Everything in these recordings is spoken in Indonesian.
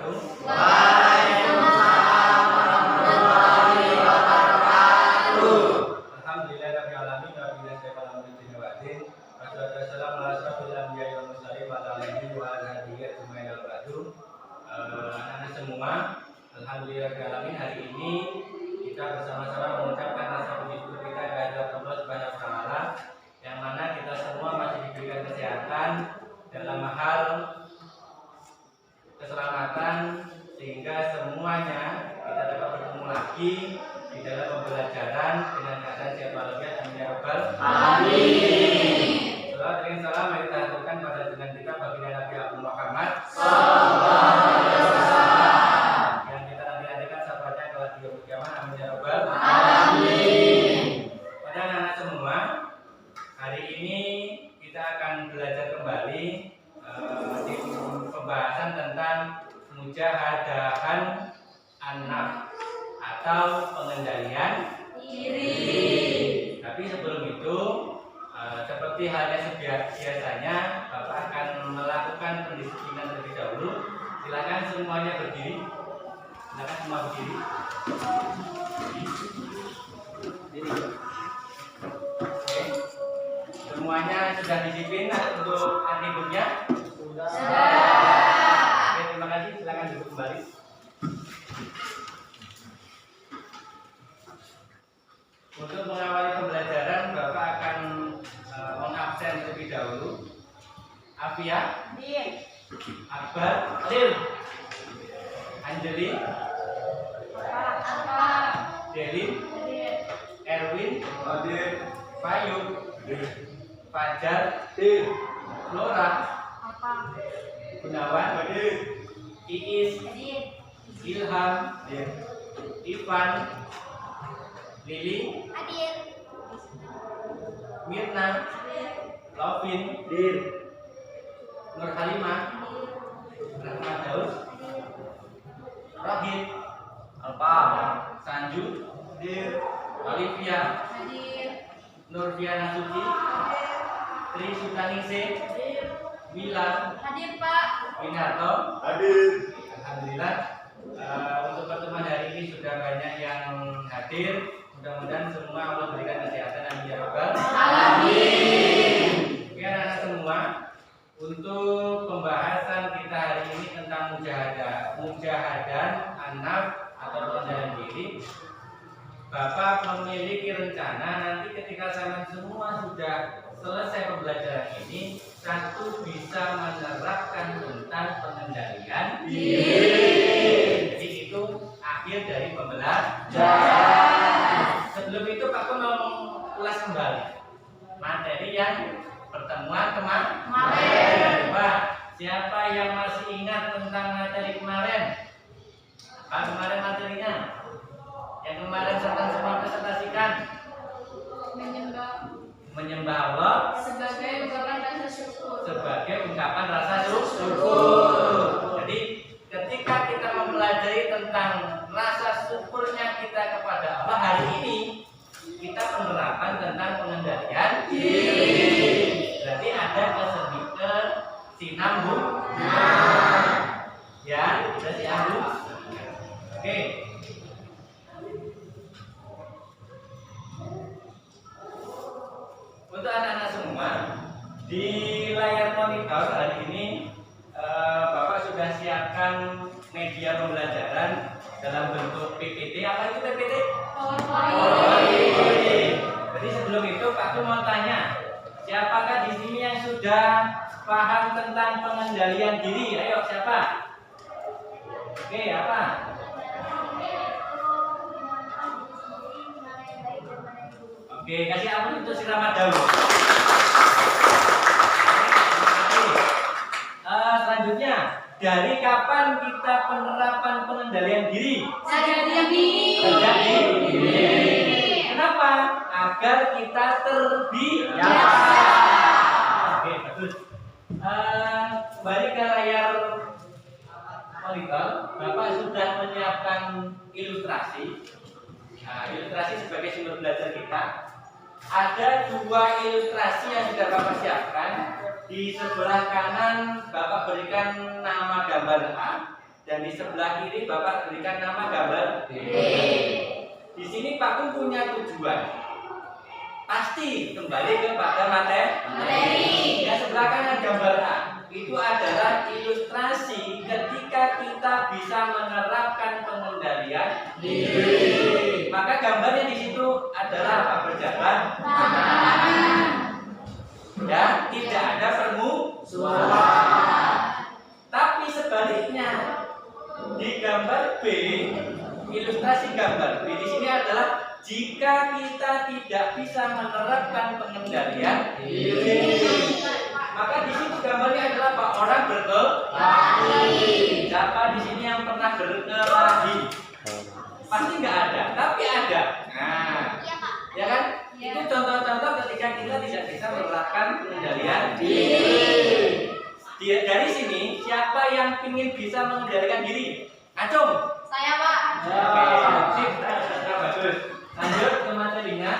wabarakatuh. Waalaikumsalam warahmatullahi wabarakatuh. Alhamdulillahirabbil alamin wa billahi taufiq wal hidayah. Wassalatu wassalamu ala asyrofil anbiya'i wal mursalin wa ala alihi wa sahbihi ajmain wa ba'du. Anak-anak semua, alhamdulillahirabbil alamin, hari ini kita bersama-sama mengucapkan rasa puji syukur kita kehadirat Allah Subhanahu wa taala, yang mana kita semua masih diberikan kesehatan dalam hal keselamatan, sehingga semuanya kita dapat bertemu lagi di dalam pembelajaran dengan keadaan sehat walafiat. Amin ya rabbal Amin. Salawat dan salam mari kita haturkan pada junjungan kita baginda Nabi Abu Muhammad Sallallahu alaihi wasallam. yang kita nanti-nantikan syafaatnya kelak di yaumul qiyamah. Amin ya rabbal Amin. Pada anak-anak semua, hari ini kita akan belajar kembali di pembahasan tentang mujahadahan an-nafs atau pengendalian Diri. Tapi sebelum itu, seperti halnya biasanya, Bapak akan melakukan pendisiplinan terlebih dahulu. Silakan semuanya berdiri. Silakan semua berdiri. Oke. Semuanya sudah disiplin untuk atributnya? Sudah. Oke, terima kasih. Silakan duduk kembali. Untuk mengawali pembelajaran, Bapak akan mengabsen terlebih dahulu Afia, Akbar, Lil, Anjeli, Delin, Erwin, Fayu, Fajar, Flora, Gunawan, Iis, Ilham, Ivan, Lili, Mirna, Lovin, Nur Halimah, Rahmat Daud, Rohit, Alpa, Sanju, Olivia, Nurfiana Suci, Tri Sultaningsih, Mila, Winarto. Alhamdulillah, untuk pertemuan hari ini sudah banyak yang hadir. Mudah-mudahan semua Allah berikan kesehatan. Amin ya rabbal Amin. Oke anak-anak semua, untuk pembahasan kita hari ini tentang mujahadan an-nafs atau pengendalian diri, Bapak memiliki rencana nanti ketika kalian semua sudah selesai pembelajaran ini, satu bisa menerapkan tentang pengendalian diri. Jadi itu akhir dari pembelajaran. Sebelum itu Pak Kun mau ulas kembali materi yang pertemuan kemarin. Coba siapa yang masih ingat tentang materi kemarin? Pak, kemarin materinya yang kemarin semua presentasikan, menyembah Allah Sebagai ungkapan rasa syukur. syukur. Jadi ketika kita mempelajari tentang rasa syukurnya kita kepada Allah, hari ini kita penerapan tentang pengendalian diri. Berarti ada kesinambungan. Ya, sudah disambung. Oke. Untuk anak-anak semua, di layar monitor hari ini Bapak sudah siapkan media pembelajaran dalam bentuk PPT. Apa itu PPT? PowerPoint. Jadi sebelum itu Pak Kun mau tanya, siapakah di sini yang sudah paham tentang pengendalian diri? Ayo, siapa? Oke, apa? Oke, kasih ampun untuk si Rahmat Daud. Selanjutnya, dari kapan kita penerapan pengendalian diri? Sejak dini. Sejak dini. Kenapa? Agar kita terbiasa. Oke, bagus. Kembali ke layar monitor, Bapak sudah menyiapkan ilustrasi. Nah, ilustrasi sebagai sumber belajar kita. Ada dua ilustrasi yang sudah Bapak siapkan. Di sebelah kanan Bapak berikan nama gambar A, dan di sebelah kiri Bapak berikan nama gambar B. Di sini Pak Kum punya tujuan. Pasti kembali kepada materi. Yang sebelah kanan gambar A itu adalah ilustrasi ketika kita bisa menerapkan pengendalian diri. Maka gambarnya di situ adalah apa? Berjalan dan tidak ada permusuhan. Tapi sebaliknya di gambar B, ilustrasi gambar B di sini adalah jika kita tidak bisa menerapkan pengendalian diri, maka di situ gambarnya adalah Pak orang berkelahi. Siapa di sini yang pernah berkelahi? Pasti nggak ada, tapi ada. Nah, ya kan? Itu contoh-contoh ketika kita tidak bisa menerapkan pengendalian diri. Dari sini, siapa yang ingin bisa mengendalikan diri? Acung. Saya, Pak. Sip, bagus. Lanjut ke materinya,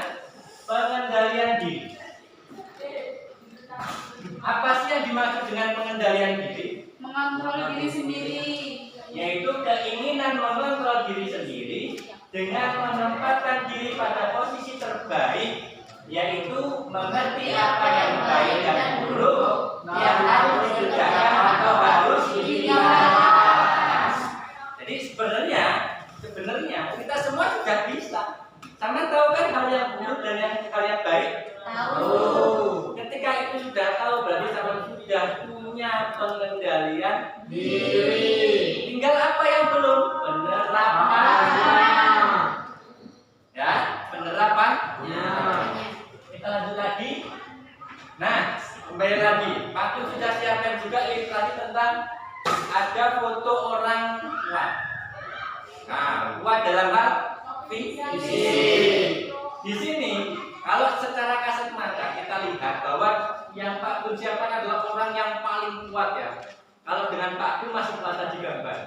pengendalian diri. Apa sih yang dimaksud dengan pengendalian diri? Mengontrol diri sendiri. Yaitu keinginan mengontrol diri sendiri dengan menempatkan diri pada posisi terbaik, yaitu mengerti apa yang baik dan buruk, yang harus dikerjakan atau harus ditinggalkan. Jadi sebenarnya kita semua sudah bisa. Sama tahu kan hal yang buruk dan hal yang baik? Tahu. Ketika itu sudah tahu, berarti sama sudah punya pengendalian diri. Tinggal apa yang belum? Penerapannya. Ya, penerapannya. Kita lanjut lagi. Nah, kembali lagi. Pak Kum sudah siapkan juga ilustrasi tentang ada foto orang kuat. Nah, kuat dalam hal fisik. Di sini kalau secara kasat mata kita lihat bahwa yang Pak Kum siapkan adalah orang yang paling kuat ya. Kalau dengan Pak Kum masih kuat tadi gambar.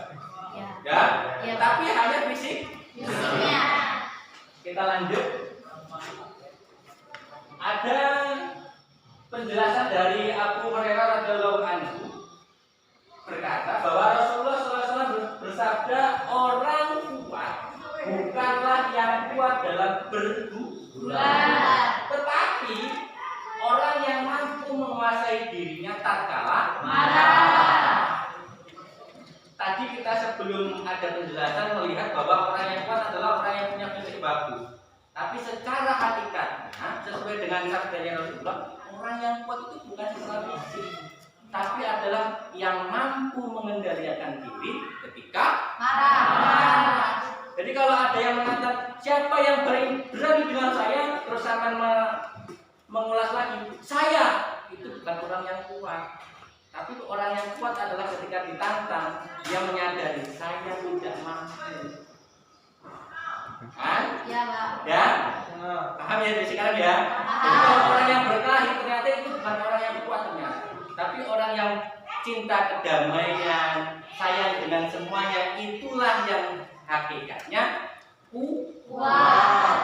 Ya. Tapi hanya fisiknya. Kita lanjut. Ada penjelasan dari Abu Hurairah radhiyallahu anhu berkata bahwa Rasulullah SAW bersabda, orang kuat bukanlah yang kuat dalam berbuat, tetapi orang yang mampu menguasai dirinya tatkala marah. Tadi kita sebelum ada penjelasan melihat bahwa orang yang kuat adalah orang yang punya fisik bagus. Tapi secara hakikatnya sesuai dengan sabdanya Rasulullah, orang yang kuat itu bukan secara fisik, tapi adalah yang mampu mengendalikan diri ketika marah. Jadi kalau ada yang mengatakan siapa yang berani dengan saya, terus akan mengulas lagi, saya itu bukan orang yang kuat. Tapi orang yang kuat adalah ketika ditantang, dia menyadari saya tidak mampu. Kan? Ya, Pak. Ya? Paham ya dari sekarang ya? Jadi kalau orang yang berkelahi ternyata itu bukan orang yang kuat ternyata, tapi orang yang cinta kedamaian, sayang dengan semuanya, itulah yang hakikatnya kuat.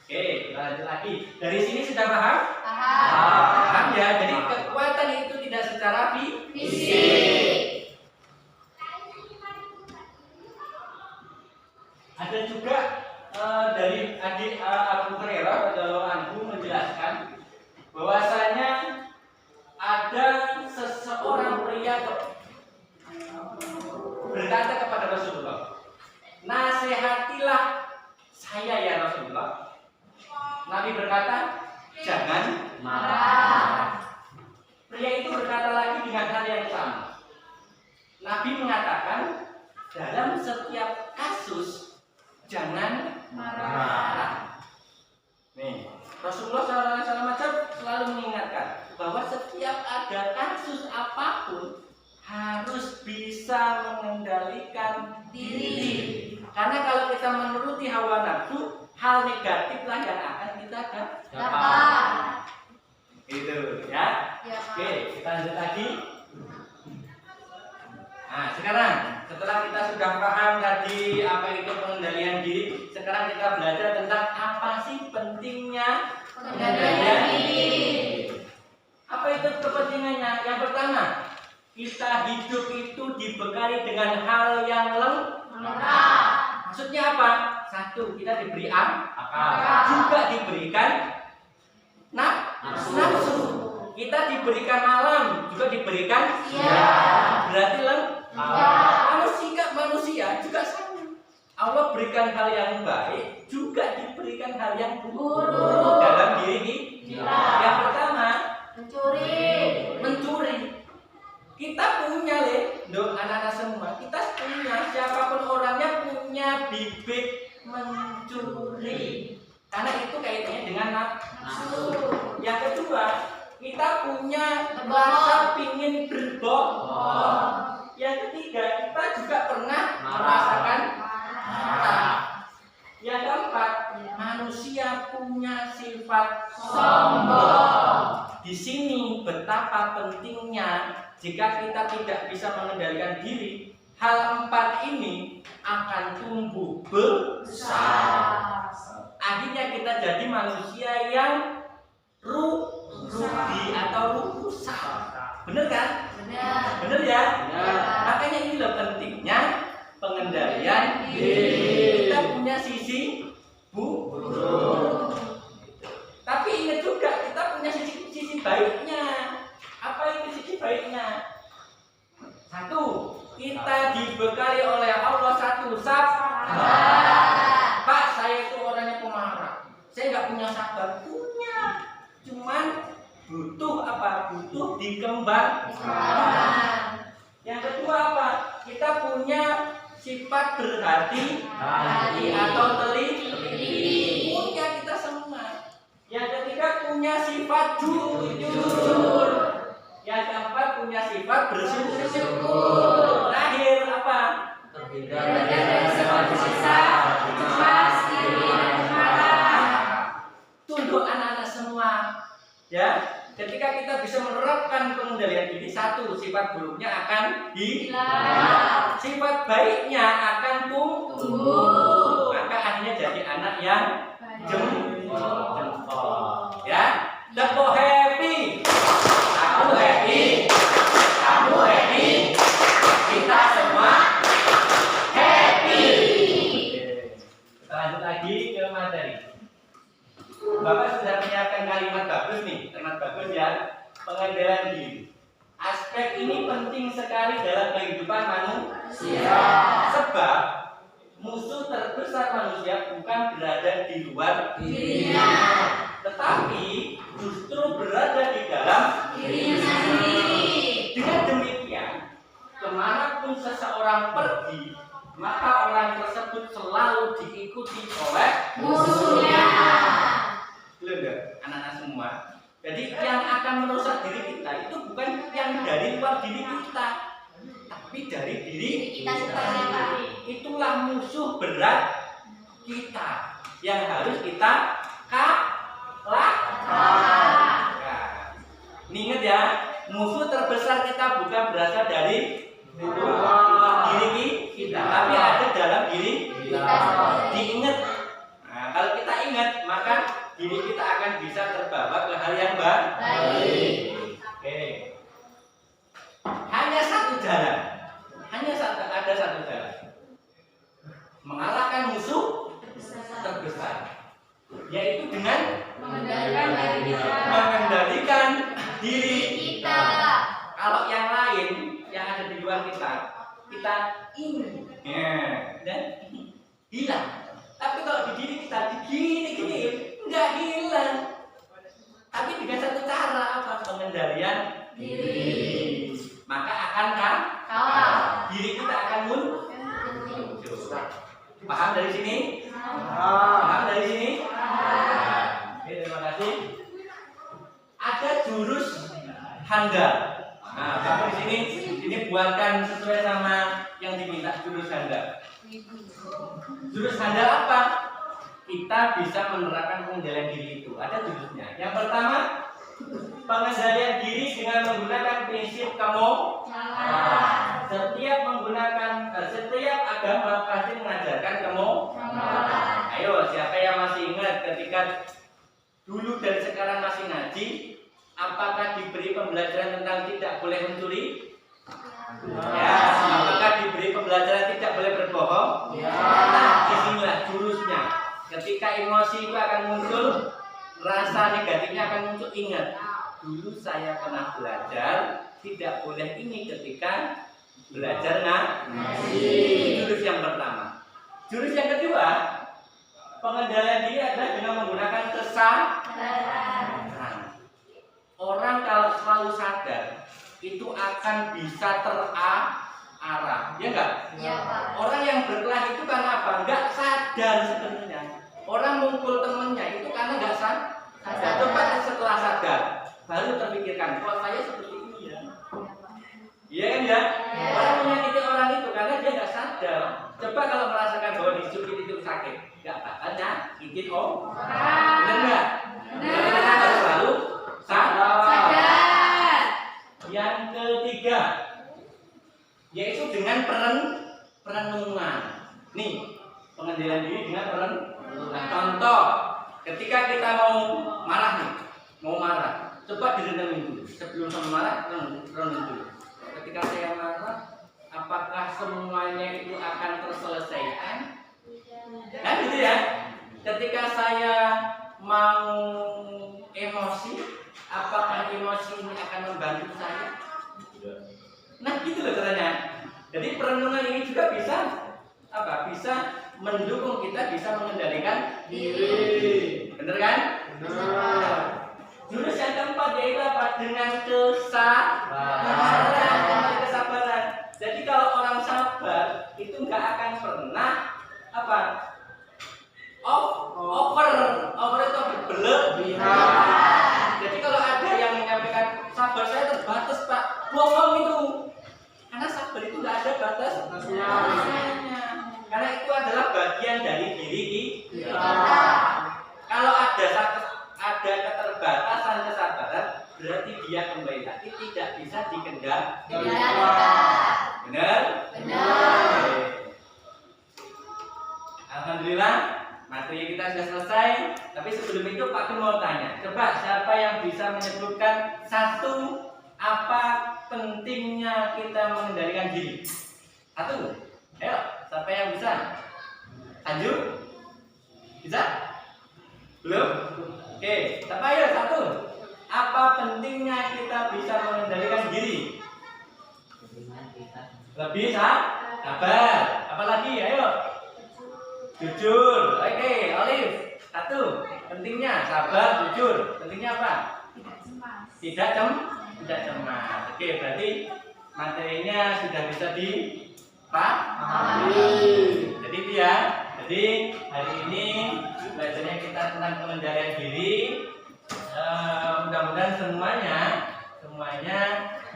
Oke, kita lanjut lagi. Dari sini sudah paham? Paham ya. Jadi kekuatan itu tidak secara fisik. Ada juga dari adik Abu Hurairah radhiyallahu anhu menjelaskan bahwasanya ada seseorang pria berkata kepada Rasulullah, nasihatilah saya ya Rasulullah. Nabi berkata, jangan marah. Pria itu berkata lagi dengan hal yang sama. Nabi mengatakan, dalam setiap kasus jangan marah. Nih, Rasulullah SAW selalu mengingatkan bahwa setiap ada kasus apapun harus bisa mengendalikan diri. Karena kalau kita menuruti hawa nafsu, hal negatiflah yang akan kita dapat. Itu ya. Oke, kita lanjut lagi. Nah, sekarang setelah kita sudah paham tadi apa itu pengendalian diri, sekarang kita belajar tentang apa sih pentingnya pengendalian diri. Apa itu kepentingannya? Yang pertama, kita hidup itu dibekali dengan hal yang Lengkap. Maksudnya apa? Satu, kita diberi akal, Akal. juga diberikan nafsu. Kita diberikan malam, juga diberikan siang. Berarti manusia juga sama. Allah berikan hal yang baik, juga diberikan hal yang buruk dalam diri kita. Yang pertama, mencuri. Kita punya anak-anak semua, kita punya, siapapun orangnya punya bibit mencuri. Karena itu kaitannya dengan nafsu. Yang kedua, kita punya rasa pingin berbohong. Yang ketiga, kita juga pernah merasakan marah. Yang keempat, manusia punya sifat sombong. Di sini betapa pentingnya jika kita tidak bisa mengendalikan diri, hal empat ini akan tumbuh besar. Akhirnya kita jadi manusia yang rugi atau rusak. Bener kan? Bener ya? Makanya ini loh pentingnya pengendalian diri. Kita punya sisi buruk. Tapi ingat juga kita punya sisi baiknya. Apa itu sisi baiknya? Satu, kita dibekali oleh Allah satu sabar. Pak, saya itu orangnya pemarah. Saya nggak punya sabar. Punya, cuman butuh apa? Butuh dikembangkan. Yang kedua apa? Kita punya sifat berhati-hati atau teliti. Punya kita semua. Yang ketiga punya sifat jujur. Yang keempat punya sifat bersyukur. Terakhir apa? Terhindar dari segala sisa, cemas, iri, dan marah. Tunduk anak-anak semua. Ya, ketika kita bisa menerapkan pengendalian diri, satu, sifat buruknya akan hilang. Sifat baiknya akan tumbuh. Maka akhirnya jadi anak yang jempol. Ya, tepuk happy. Aku happy, kamu happy, kita semua happy. Kita lanjut lagi ke materi. Bapak sudah menyiapkan kalimat bagus nih, kalimat bagus ya. Pengendalian diri. Aspek ini penting sekali dalam kehidupan manusia. Sebab musuh terbesar manusia bukan berada di luar dirinya, tetapi justru berada di dalam dirinya sendiri. Dengan demikian, kemanapun seseorang pergi, maka orang tersebut selalu diikuti oleh musuhnya. Lihat anak-anak semua. Jadi yang akan merusak diri kita itu bukan yang dari luar diri kita, tapi dari diri kita sendiri. Itulah musuh berat kita yang harus kita kalahkan. Ingat ya, musuh terbesar kita bukan berasal dari diri kita, tapi ada dalam diri kita. Diingat. Nah, kalau kita ingat, maka diri kita akan bisa terbawa ke hal yang baik. Oke. Hanya satu jalan. Ada satu jalan. Mengalahkan musuh terbesar, yaitu dengan mengendalikan diri kita. Kalau yang lain yang ada di luar kita ingin dan hilang. Tapi kalau di diri kita gini nggak hilang. Tapi dengan satu cara apa? Pengendalian diri. Maka akan kalah. Diri kita akan muncul. Paham dari sini? Paham dari sini? Oke, terima kasih. Ada jurus handal. Nah, Bapak di sini buatkan sesuai sama yang diminta jurus handal. Jurus handal apa? Kita bisa menerapkan pengendalian diri itu. Ada jurusnya. Yang pertama, pengendalian diri dengan menggunakan prinsip kemohonan. Setiap agama pasti mengajarkan kemohonan. Ayo, siapa yang masih ingat ketika dulu dan sekarang masih ngaji, apakah diberi pembelajaran tentang tidak boleh mencuri? Ya, apakah diberi pembelajaran tidak boleh berbohong? Ya. Nah, disinilah jurusnya. Ketika emosi itu akan muncul, rasa negatifnya akan muncul. Ingat, dulu saya pernah belajar tidak boleh ini ketika belajar ngaji. Jurus yang pertama. Jurus yang kedua, pengendalian diri adalah dengan menggunakan kesadaran. Orang kalau selalu sadar itu akan bisa terarah, ya enggak? Ya, Pak. Orang yang berkelahi itu karena apa? Enggak sadar sebenarnya. Orang mukul temennya itu karena enggak sadar. Coba setelah sadar, baru terpikirkan, kalau saya seperti ini ya. Iya kan ya? Orang menyakiti orang itu karena dia enggak sadar. Coba kalau merasakan bahwa disukit itu sakit, enggak bakal nyakitin orang. Benar enggak? Karena harus selalu sadar. Yang ketiga, yaitu dengan perenungan. Nih, pengendalian diri dengan perenungan. Contoh, ketika kita mau marah, coba direnungin dulu. Sebelum sama marah, renung dulu. Ketika saya marah, apakah semuanya itu akan terselesaikan? Kan gitu ya. Ketika saya mau emosi, apakah emosi ini akan membantu saya? Nah, gitu loh caranya. Jadi perenungan ini juga bisa apa? Bisa mendukung kita bisa mengendalikan diri. Bener kan? Benar. Jurus yang keempat yaitu apa? Dengan kesabaran. Jadi kalau orang sabar itu nggak akan pernah apa? Over itu berlebihan. Jadi kalau ada yang menyampaikan sabar saya terbatas Pak, bohong itu. Karena sabar itu nggak ada batasnya. Karena itu adalah bagian dari diri kita. Kalau ada keterbatasan kesabaran, berarti dia kembali lagi tidak bisa dikendalikan. Benar? Benar. Alhamdulillah, materi kita sudah selesai. Tapi sebelum itu Pak Gun mau tanya, coba siapa yang bisa menyebutkan satu apa pentingnya kita mengendalikan diri? Satu, ayo, siapa yang bisa? Lanjut? Bisa? Belum? Oke, siapa ayo satu? Apa pentingnya kita bisa mengendalikan diri? Lebih sabar. Apalagi? Ayo. Jujur. Oke, Olive. Satu, pentingnya sabar, jujur. Pentingnya apa? Tidak cemas. Oke, berarti materinya sudah bisa dipahami. Jadi itu ya. Jadi hari ini belajarnya kita tentang pengendalian diri. Mudah-mudahan semuanya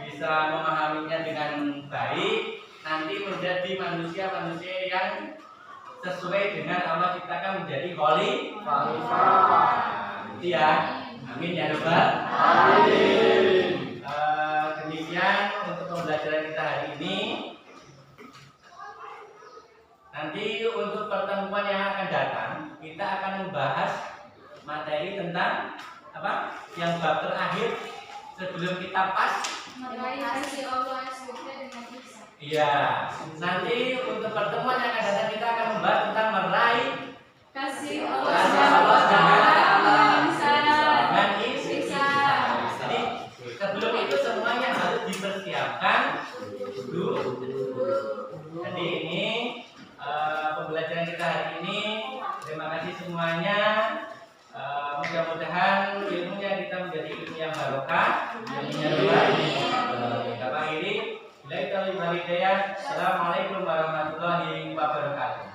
bisa memahaminya dengan baik. Nanti menjadi manusia-manusia yang sesuai dengan Allah ciptakan menjadi khalifah. Itu ya. Amin ya rabbal alamin. Demikian untuk pembelajaran kita hari ini. Nanti untuk pertemuan yang akan datang, kita akan membahas materi tentang apa? Yang bab terakhir sebelum kita pas. Kasih Allah dengan bisa. Iya. Nanti untuk pertemuan yang akan datang kita akan membahas tentang meraih Kasih Kasih Allah Allah dengan bisa. Jadi sebelum itu semuanya harus dipersiapkan dulu. Jadi ini pembelajaran kita hari ini. Terima kasih semuanya. Mudah-mudahan ilmunya kita menjadi ilmu yang barokah. Kita akhiri. Assalamualaikum warahmatullahi wabarakatuh.